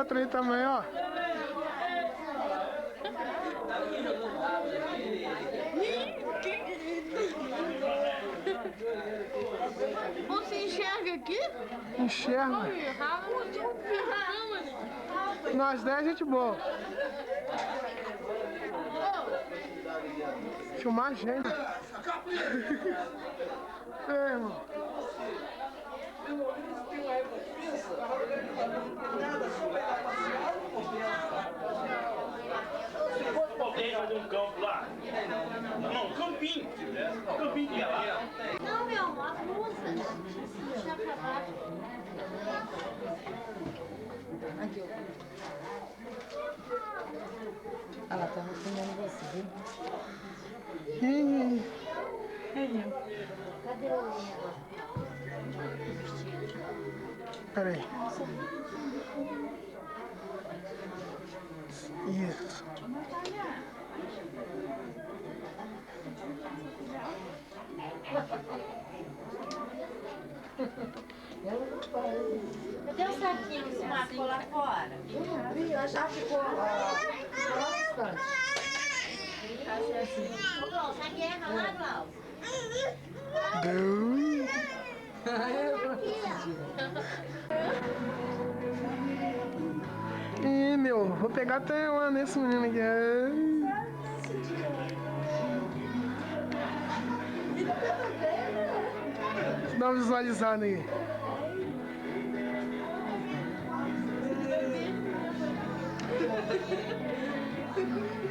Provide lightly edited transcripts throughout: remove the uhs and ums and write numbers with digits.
outra aí também, ó. Você enxerga aqui? Enxerga. Nós 10 gente boa. Filmar a gente. É, irmão. Tem fazer um campo lá? Não, um campinho. Um campinho que é lá. Não, meu amor, as moças. Puxar pra baixo. Aqui, ó. Ah lá, tá filmando você, viu? Cadê o negócio? Peraí. Isso. Cadê o saquinho que se marcou lá fora? Eu já ficou bastante. Ô, Glaucio, a guerra lá, Glaucio. Deus. Ih, meu, vou pegar até uma nesse menino aqui. Dá uma visualizada aí.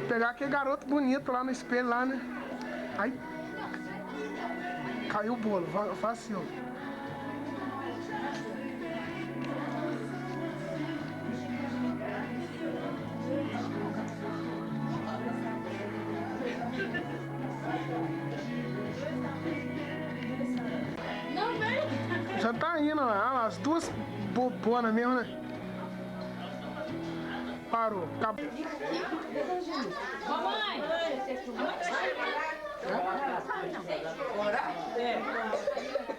Pegar aquele garoto bonito lá no espelho lá, né? Ai. Caiu o bolo, fácil. Não, vem. Já tá indo lá, as duas bobonas mesmo, né? Parou, acabou. Mamãe! Bora? É.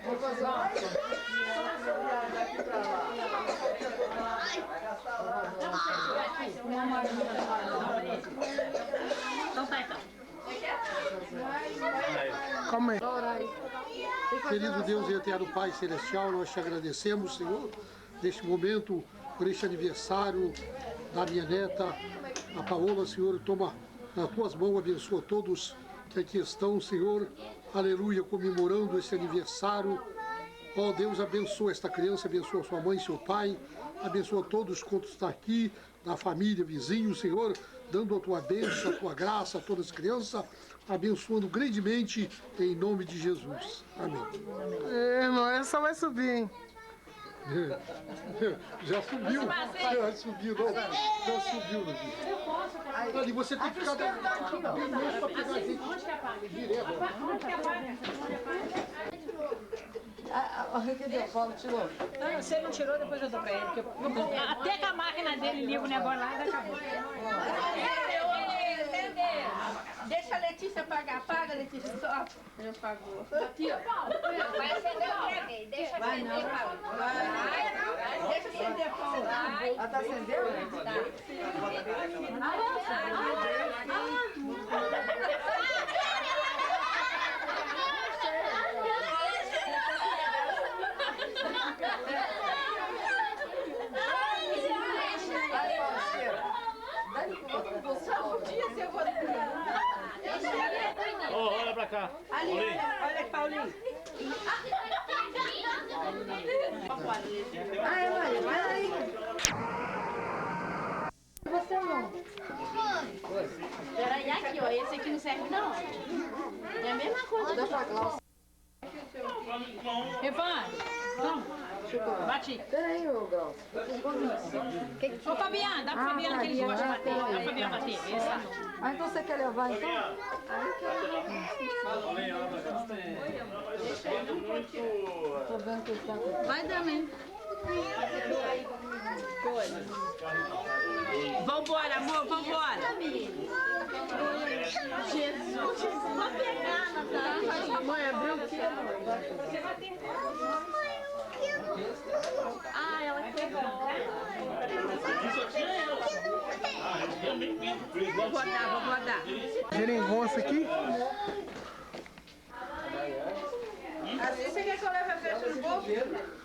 Vou fazer uma. Então tá, então. Calma aí. Querido Deus e eterno Pai Celestial, nós te agradecemos, Senhor, neste momento, por este aniversário da minha neta, a Paola, Senhor, toma nas tuas mãos, abençoa todos que aqui estão, Senhor, aleluia, comemorando esse aniversário. Ó Deus, abençoa esta criança, abençoa sua mãe, seu pai, abençoa todos quantos estão aqui, da família, vizinhos, Senhor, dando a tua bênção, a tua graça a todas as crianças, abençoando grandemente em nome de Jesus. Amém. É, irmão, essa vai subir, hein? Já subiu, já subiu, não, já subiu, Davi. Ali você tem que ficar bem longe para pegar a gente direto. Cadê o Paulo? Tirou? Não, se ele não tirou, depois eu dou pra ele. Até que a máquina dele liga o negócio lá e acabou. Deixa a Letícia pagar. Paga, Letícia, só. Eu pago. Aqui, ó. Vai acender o bebê. Deixa acender, Paulo. Deixa acender, Paulo. Ela tá acendendo? Olha pra cá. Ali, olha, Paulinho. Ai, Maria, peraí. Você não. Peraí, aqui, ó. Esse aqui não serve, não. É a mesma coisa. Dá pra Glaucia. Evandro, não. Bate. Peraí, ô Glaucia. Ô, Fabiano, dá pro Fabiano que eles gostam de bater. Dá pro Fabiano bater. Esse. Ah, então você quer levar, então? Tô vendo que ele tá com... Vai dar mesmo. Vambora, amor, vambora. Jesus. Vou pegar, Natália. Mãe, abriu o quê? Ah, ela quebrou. também pinto. Vou rodar. Geringonça aqui. Assim você quer que eu leve a festa no bolso?